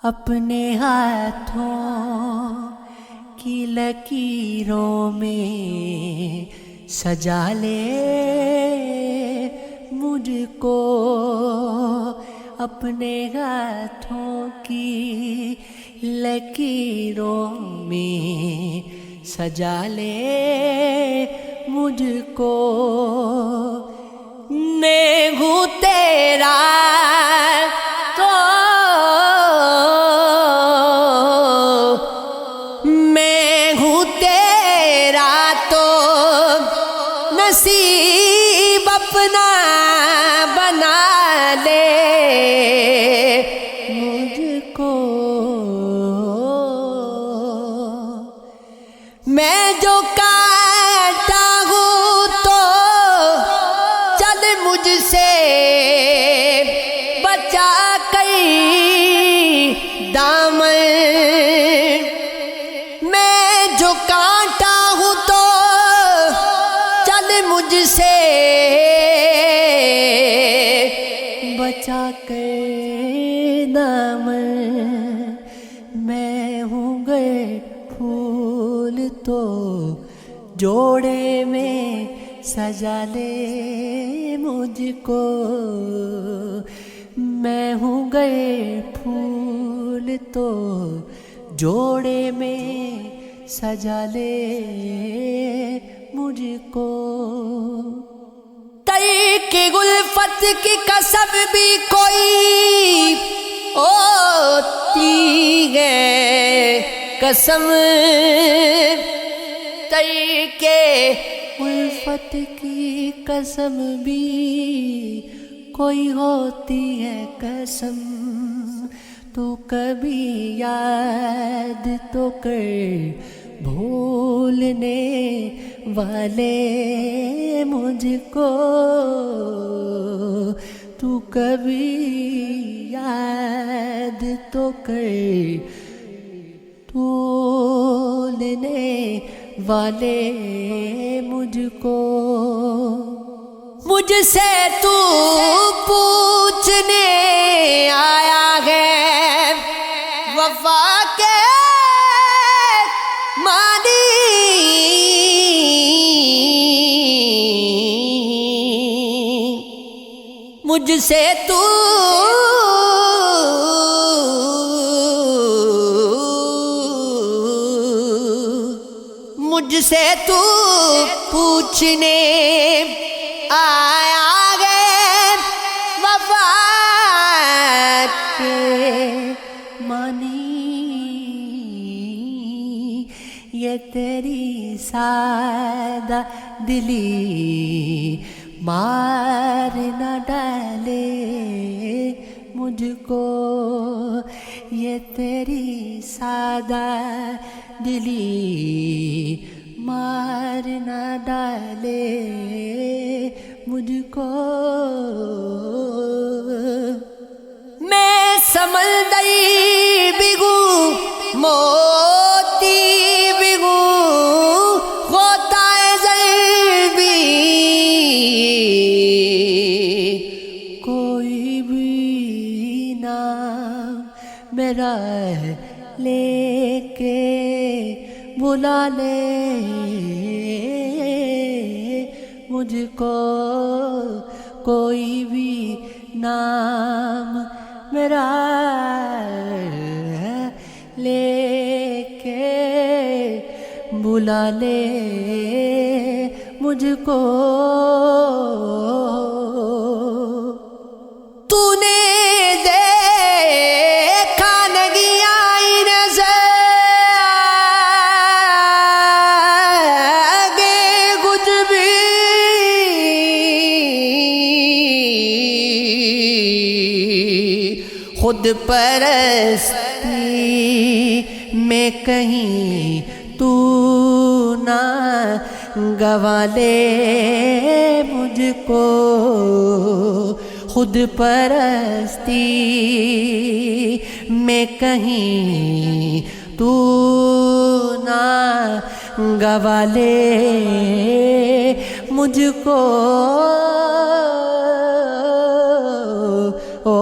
اپنے ہاتھوں کی لکیروں میں سجا لے مجھ کو، اپنے ہاتھوں کی لکیروں میں سجا لے مجھ کو، میں ہوں تیرا تو میں ہوں تیرا تو نصیب اپنا بنا لے مجھ کو، میں جو کاٹا ہوں تو چل مجھ سے بچا کئی دامن، میں جو کاٹا ہوں تو چل مجھ سے بچا کے دامن، میں ہوں گئے پھول تو جوڑے میں سجا لے مجھ کو، میں ہوں گئے پھول تو جوڑے میں سجا لے مجھ کو، ترک الفت کی قسم بھی کوئی ہوتی ہے قسم، ترک الفت کی قسم بھی کوئی ہوتی ہے قسم، تو کبھی یاد تو کر بھولنے والے مجھ کو، تو کبھی یاد تو کر بھولنے والے مجھ کو، مجھ سے تو پوچھنے آیا ہے وفا کے معنی، مجھ سے تو مجھ سے تو پوچھنے آیا گے وفا کے معنی، یہ تیری سادہ دلی مار نہ ڈالے مجھ کو، یہ تیری سادہ دلی مار نہ ڈالے مجھ کو، میں سمندری بھی ہوں موتی بھی ہوں ہوتا ہے زر بھی، کوئی بھی نام میرا لے کے بلا لے مجھ کو، کوئی بھی نام میرا لے کے بلا لے مجھ کو، تو نے دیکھا نہیں آئی نظر آگے کچھ بھی، خود پرستی میں کہیں تو نہ گوا لے مجھ کو، خود پرستی میں کہیں تو نہ گوا لے مجھ کو، او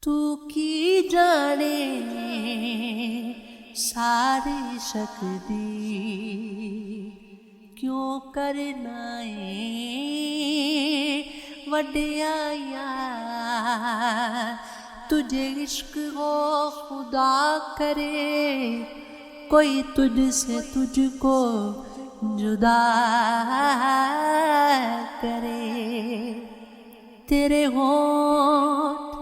تو کی جانے سارے شک دی کیوں کرنا وڈیایا تجھے عشق ہو خدا کرے کوئی تجھ سے تجھ کو جدا کرے تیرے ہونٹ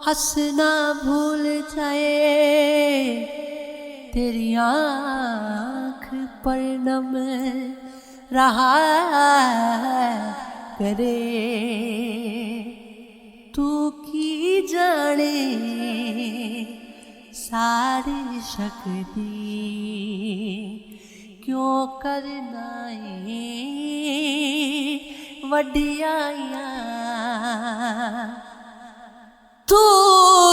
ہنسنا بھول جائے تیری آنکھ پر نم رہا کرے تو کی جانے ساری شک دی کیوں کرنا وڈیایا تو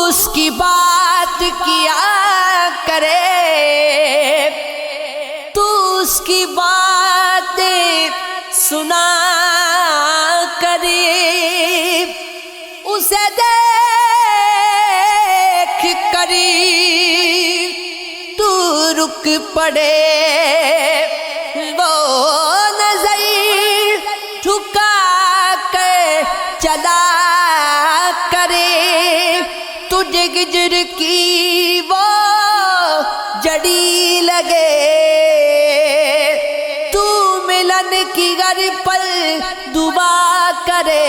اس کی بات کیا کرے تو اس کی باتیں سنا کرے اسے دیکھ کری تو رک پڑے وہ نظر جھکا کر چلا کرے تجھے گجر کی وہ جڑی لگے تو ملن کی گر پر دعا کرے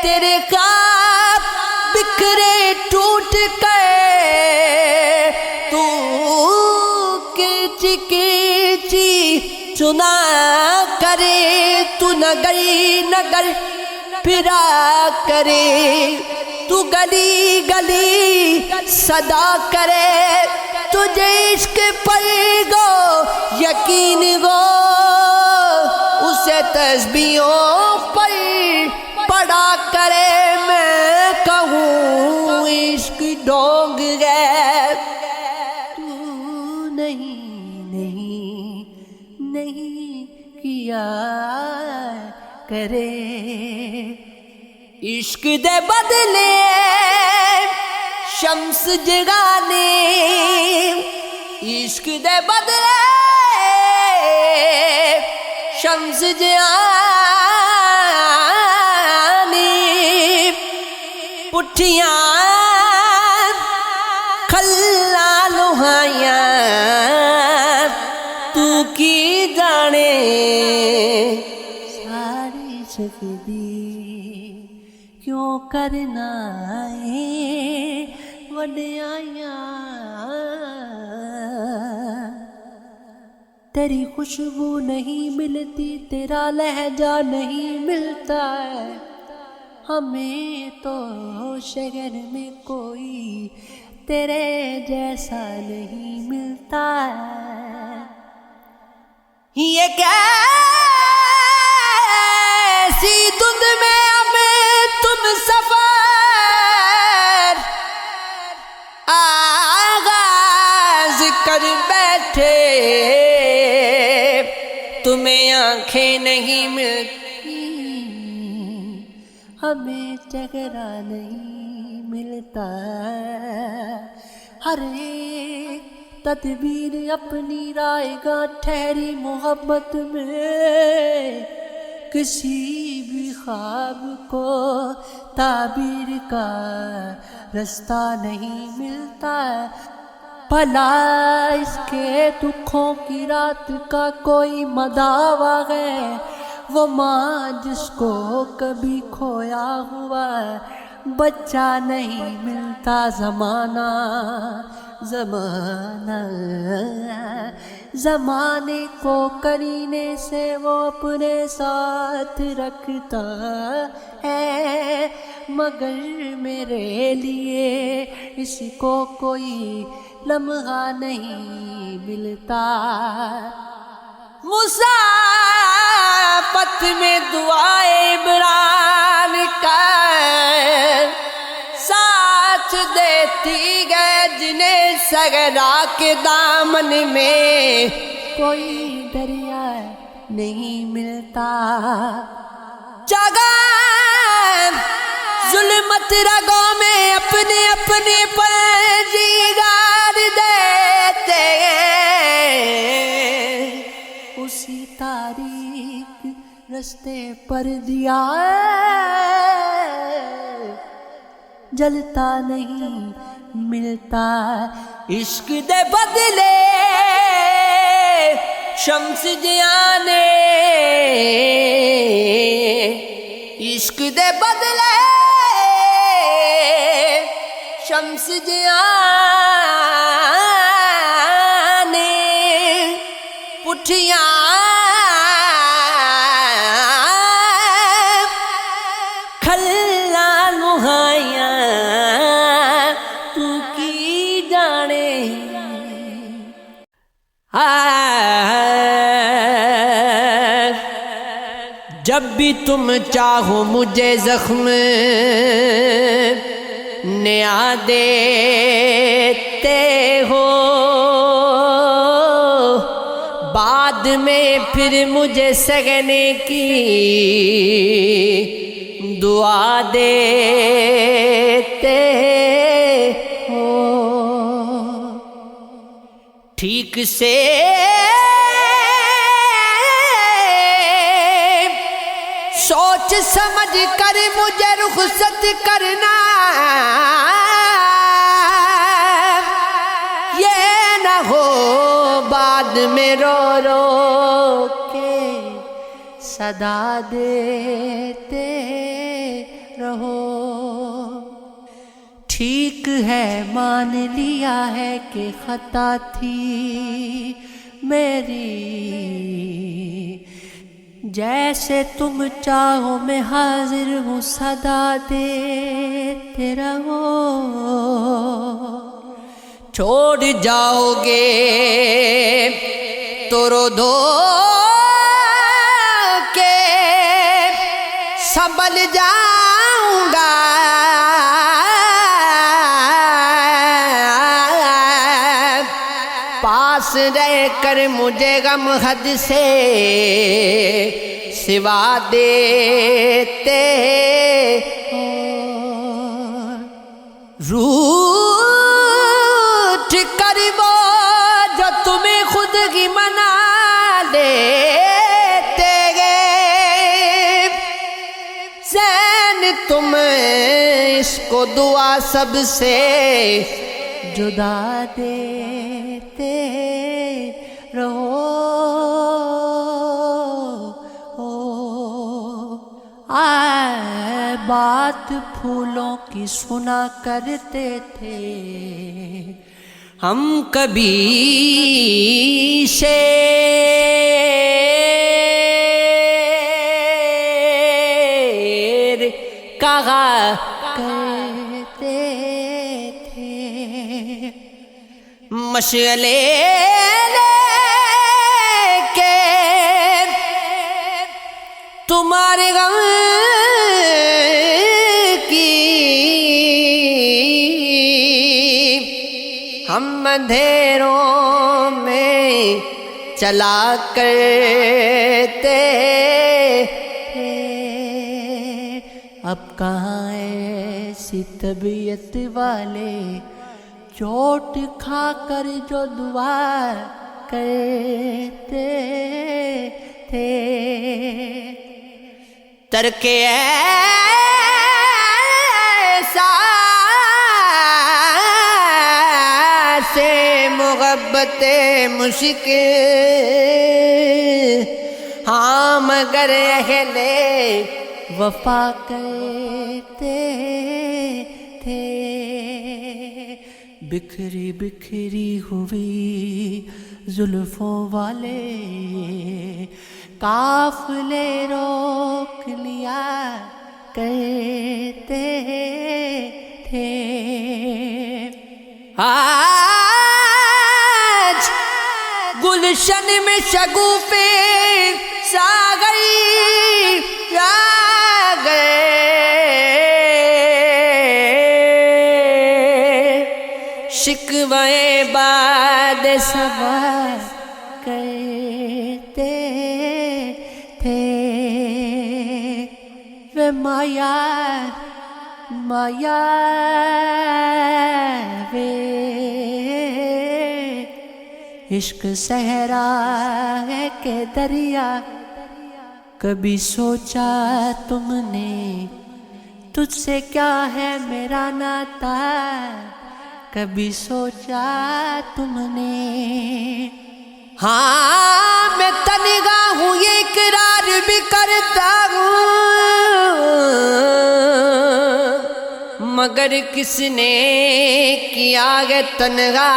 تیرے خواب بکھرے ٹوٹ کر تو کیچی کیچی چنا کرے تو نگر نگر پھرا کرے تو گلی گلی صدا کرے تجھے عشق پر گو یقین گو اسے تسبیحوں پر پڑا کرے میں کہوں عشق ڈونگ گئے تو نہیں کیا کرے عشق دے بدلے شمس جگانے عشق دے بدلے شمس جگانے پٹھیاں کھلا لوہائیاں تو کی جانے ساری شک دی کیوں کرنا وڈیایا تیری خوشبو نہیں ملتی تیرا لہجہ نہیں ملتا ہے ہمیں تو شہر میں کوئی تیرے جیسا نہیں ملتا ہے یہ کیسی دھند میں تم سفر آغاز کر بیٹھے تمہیں آنکھیں نہیں ملتی ہمیں چہرہ نہیں ملتا ہر ایک تدبیر اپنی رائے گا ٹھہری محبت میں کسی بھی خواب کو تعبیر کا رستہ نہیں ملتا بھلا اس کے دکھوں کی رات کا کوئی مداوا ہے وہ ماں جس کو کبھی کھویا ہوا بچہ نہیں ملتا زمانے کو کرینے سے وہ اپنے ساتھ رکھتا ہے مگر میرے لیے اس کو کوئی لمحہ نہیں ملتا مسافت میں دعائے عمران کا ساتھ دیتی گئے جنہیں صحرا کے دامن میں کوئی دریا نہیں ملتا جگہ ظلمت رگوں میں اپنے اپنے پنجی گاڑ دیتے ہیں، اسی تاریک رستے پر دیا جلتا نہیں ملتا عشق دے بدلے شمس جانے، عشق دے بدلے شمس جانے، پٹھیاں کھلا نہایاں تو کی جانے، جب بھی تم چاہو مجھے زخم نیا دیتے ہو، بعد میں پھر مجھے سہنے کی دعا دیتے ہو، ٹھیک سے سوچ سمجھ کر مجھے رخصت کرنا، یہ نہ ہو بعد میں رو رو کے صدا دیتے رہو، ٹھیک ہے مان لیا ہے کہ خطا تھی میری، جیسے تم چاہو میں حاضر ہوں صدا دیتے رہو، چھوڑ جاؤ گے تو رو دو کہ سنبھل جاؤں گا، پاس رہ کر مجھے غم حد سے سوا دیتے ہو، روٹھ کر وہ جو تمہیں خود ہی منا لیتے گئے، زین تم اس کو دعا سب سے جدا دیتے رہو، بات پھولوں کی سنا کرتے تھے ہم کبھی شیر کہا کرتے تھے، مشعلے لے کے تمہارے غم ہم اندھیروں میں چلا کرتے تھے، اب کہاں ایسی طبیعت والے چوٹ کھا کر جو دعا کرتے تھے، ترک ایسا سے محبت مشکل، ہاں مگر اہل وفا کہتے تھے، بکھری بکھری ہوئی زلفوں والے قافلے روک لیا کرتے تھے، آج گلشن میں شگوفے ساغری آ گئے، شکوے باد صبا کرتے تھے، وہ مایا مایا وے عشق صحرا ہے کہ دریا، کبھی سوچا تم نے تجھ سے کیا ہے میرا ناتا، کبھی سوچا تم نے؟ ہاں میں تنہا ہوں یہ اقرار بھی کرتا ہوں، مگر کس نے کیا ہے تنہا،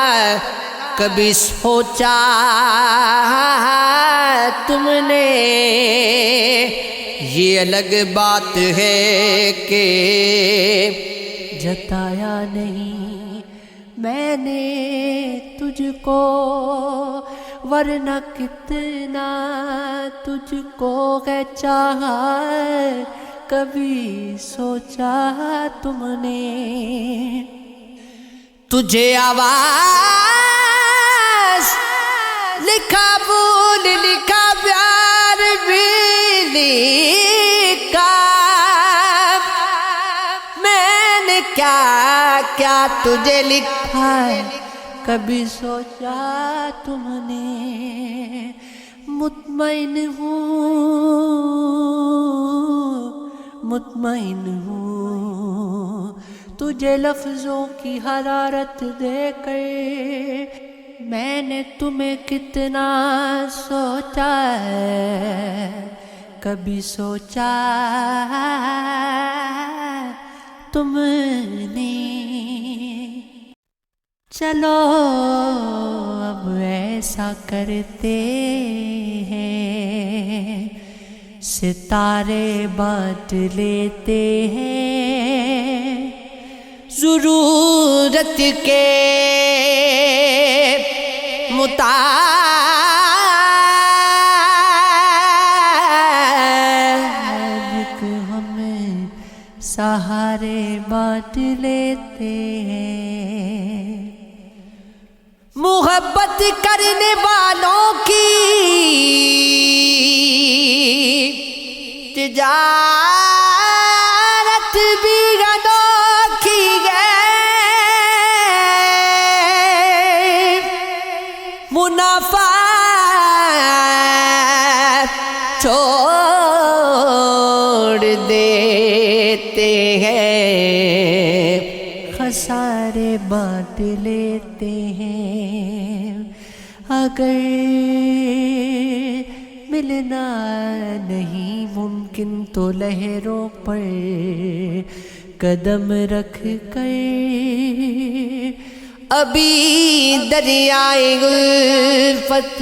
کبھی سوچا تم نے؟ یہ الگ بات ہے کہ جتایا نہیں میں نے تجھ کو، ورنہ کتنا تجھ کو ہے چاہا، کبھی سوچا تم نے؟ تجھے آواز لکھا بھول لکھا پیار بھی لکھا، میں نے کیا کیا تجھے لکھا، کبھی سوچا تم نے؟ مطمئن ہوں تجھے لفظوں کی حرارت دے کر، میں نے تمہیں کتنا سوچا ہے، کبھی سوچا تم نے؟ چلو اب ایسا کرتے ہیں، ستارے بانٹ لیتے ہیں، ضرورت کے مطابق ہمیں سہارے بانٹ لیتے ہیں، محبت کرنے والوں کی تجارت بھی انوکھی ہے، منافع چھوڑ دیتے ہیں، خسارے بانٹ لیتے ہیں، اگر ملنا نہیں ممکن تو لہروں پر قدم رکھ کر ابھی دریائے الفت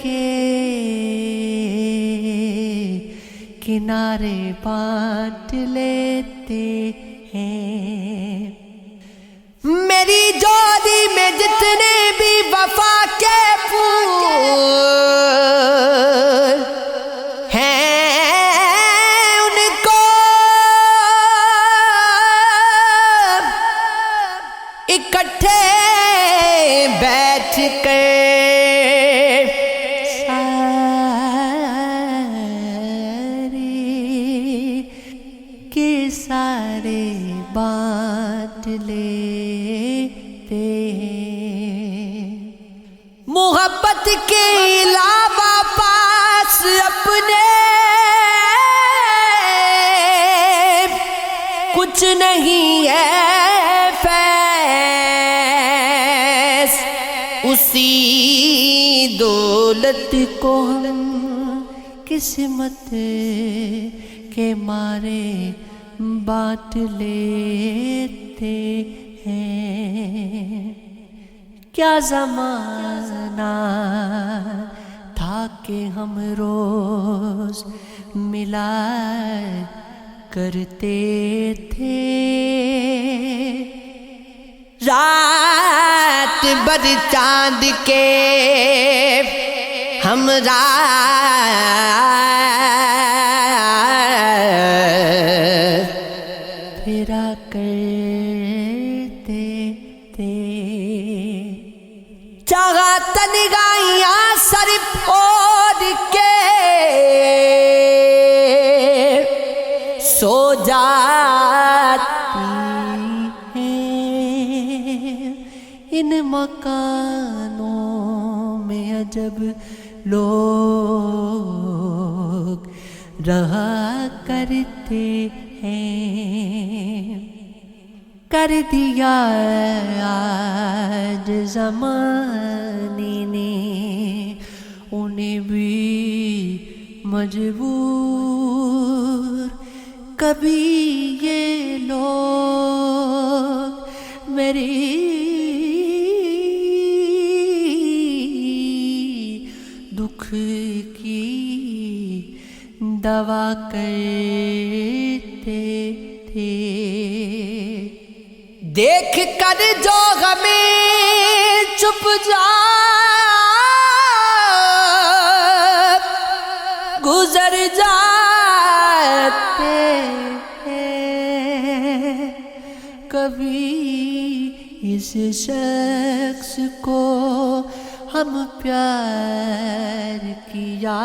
کے کنارے بانٹ لیتے ہیں۔ میری جوڑی میں جتنے بھی وفا کے پھول ہیں، ان کو اکٹھے بیٹھ کر سارے بانٹ لیتے ہیں، محبت کے علاوہ پاس اپنے کچھ نہیں ہے فیض، اسی دولت کو ہم قسمت کے مارے بانٹ لیتے ہیں۔ کیا زمانہ تھا کہ ہم روز ملا کرتے تھے، رات بھر چاند کے ہمراہ پھرا کرتے تھے، چاہا تنہائیاں سر پھوڑ کے سو جاتی ان مکانوں میں عجب لوگ رہا کرتے ہیں، کر دیا آج زمانے نے انہیں بھی مجبور۔ کبھی یہ لوگ میری دکھ کی دوا کرتے تھے، دیکھ کر جو ہمیں چپ گزر جاتے ہیں، کبھی اس شخص کو ہم پیار کیا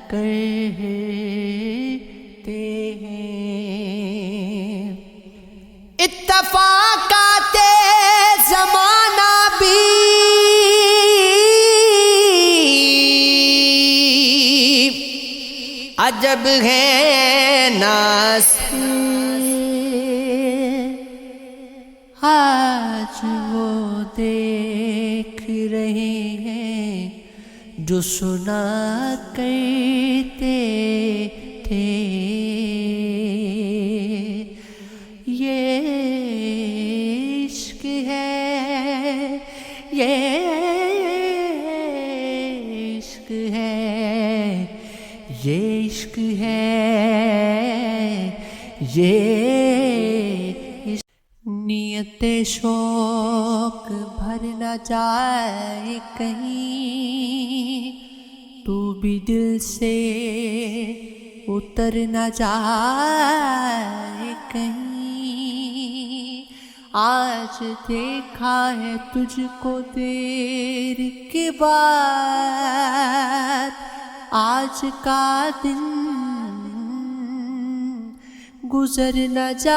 کرتے ہیں۔ اتفاقات زمانہ بھی عجب ہے ناصر، آج وہ دیکھ رہے ہیں جو سنا کرتے تھے۔ یہ عشق ہے، یہ عشق ہے، یہ عشق ہے، یہ نیت شوق بھر نہ جائے کہیں، تو بھی دل سے اتر نہ جائے کہیں۔ آج دیکھا ہے تجھ کو دیر کے بعد، آج کا دن گزر نہ جائے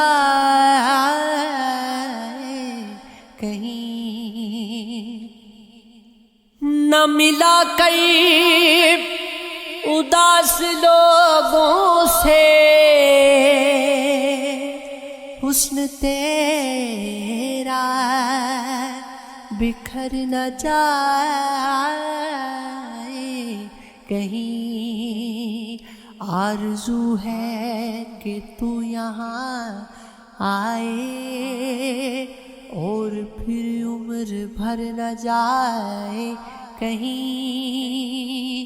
کہیں۔ نہ ملا کئی اداس لوگوں سے حسن تیرا بکھر نہ جائے کہیں۔ آرزو ہے کہ تو یہاں آئے اور پھر عمر بھر نہ جائے کہیں۔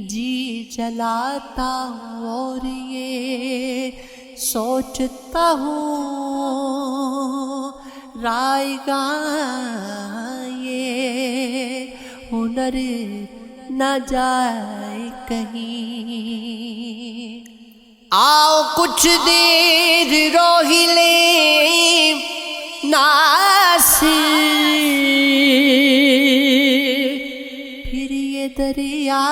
جی جلاتا ہوں اور یہ سوچتا ہوں رائے گاں یہ ہنر نہ جائے کہیں۔ آؤ کچھ دیر رو ہی لیں ناصر، پھر یہ دریا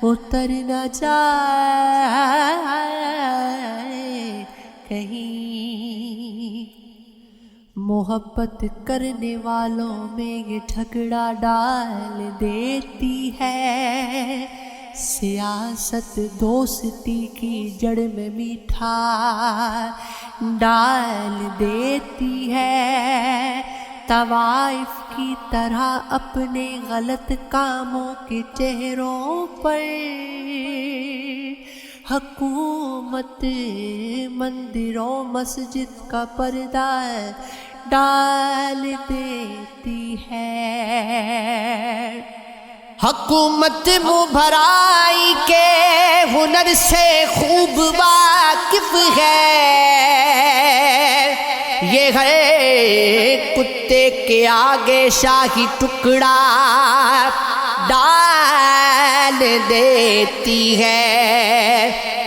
اتر نہ جائے کہیں۔ محبت کرنے والوں میں یہ جھگڑا ڈال دیتی ہے، سیاست دوستی کی جڑ میں میٹھا ڈال دیتی ہے۔ طوائف کی طرح اپنے غلط کاموں کے چہروں پر حکومت مندروں مسجد کا پردہ ڈال دیتی ہے۔ حکومت منہ بھرائی کے ہنر سے خوب واقف ہے، یہ ہے کتے کے آگے شاہی ٹکڑا ڈال دیتی ہے۔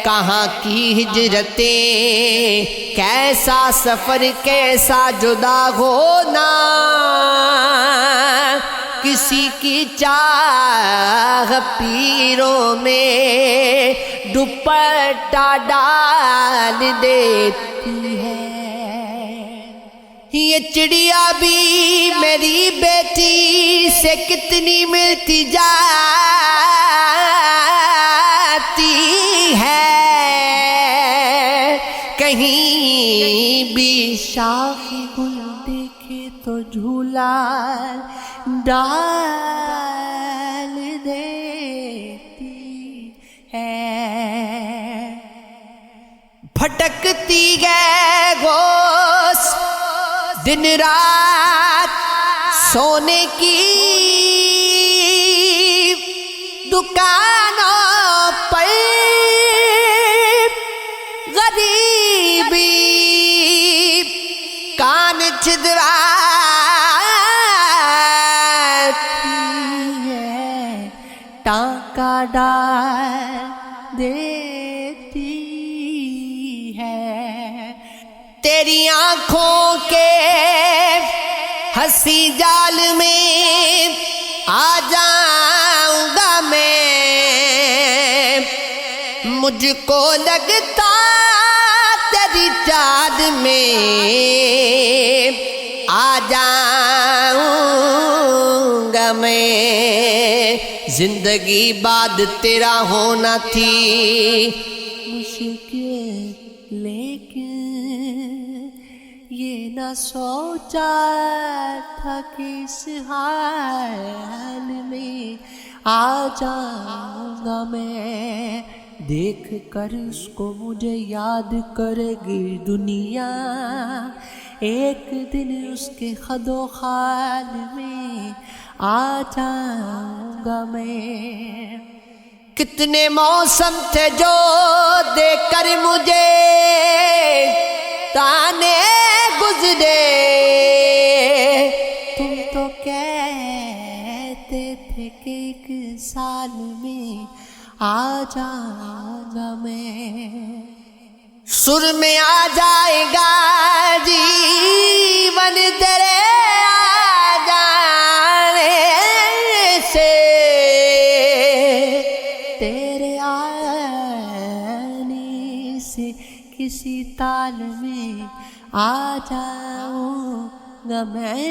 کہاں کی ہجرتیں، کیسا سفر، کیسا جدا ہونا، کسی کی چاہ پیروں میں دوپٹہ ڈال دیتی ہے۔ یہ چڑیا بھی میری بیٹی سے کتنی ملتی جاتی ہے، کہیں بھی شاخ گل دیکھے تو جھولا ڈال دیتی ہے، بھٹکتی ہے گوس دن رات سونے کی دکانوں پر، غریبی کان چھدراتی ہے، ٹانکا ڈال دیتی ہے، تیری آنکھوں کے ہنسی جال میں آ جاؤں گا میں، مجھ کو لگتا تیری چاند میں آ جاؤں گا میں، زندگی بعد تیرا ہونا تھی مشکل، لیکن یہ نہ سوچا تھا کہ اس حال میں آ جاؤں گا میں، دیکھ کر اس کو مجھے یاد کرے گی دنیا، ایک دن اس کے خد و خال میں آ جاؤں گا میں۔ کتنے موسم تھے جو دے کر مجھے تانے گزرے، تم تو کہتے تھے کہ ایک سال میں آ جاؤں گا میں، سر میں آ جائے گا جیون تیرے آ جانے سے، تیرے آنے سے کسی تال میں آ جاؤں گا میں۔